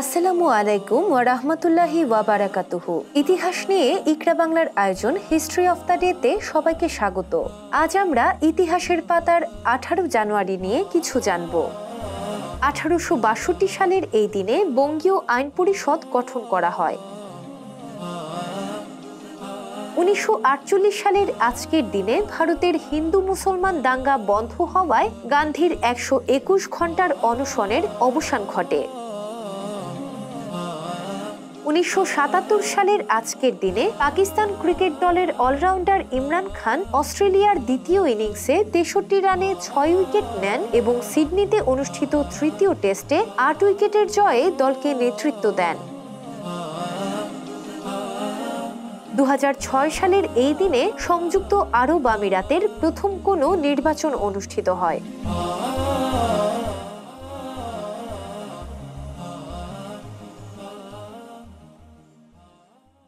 আসসালামু আলাইকুম ওয়া রাহমাতুল্লাহি ওয়া বারাকাতুহু। ইতিহাস নিয়ে ইকরা বাংলার আয়োজন হিস্ট্রি অফ দ্য ডে-তে সবাইকে স্বাগত। আজ আমরা ইতিহাসের পাতার 18 জানুয়ারি নিয়ে কিছু জানব। 1862 সালের এই দিনে বঙ্গীয় আইন পরিষদ গঠন করা হয়। 1948 সালের আজকের দিনে ভারতের হিন্দু মুসলমান দাঙ্গা বন্ধ হওয়ায় গান্ধীর 121 ঘণ্টার অনশনের অবসান ঘটে। 1977 সালের আজকের দিনে পাকিস্তান ক্রিকেট দলের অলরাউন্ডার ইমরান খান অস্ট্রেলিয়ার দ্বিতীয় ইনিংসে 63 রানে 6 উইকেট নেন এবং সিডনিতে অনুষ্ঠিত তৃতীয় টেস্টে 8 উইকেটের জয়ে দলকে নেতৃত্ব দেন। 2006 সালের এই দিনে সংযুক্ত আরব আমিরাতের প্রথম কোনো নির্বাচন অনুষ্ঠিত হয়।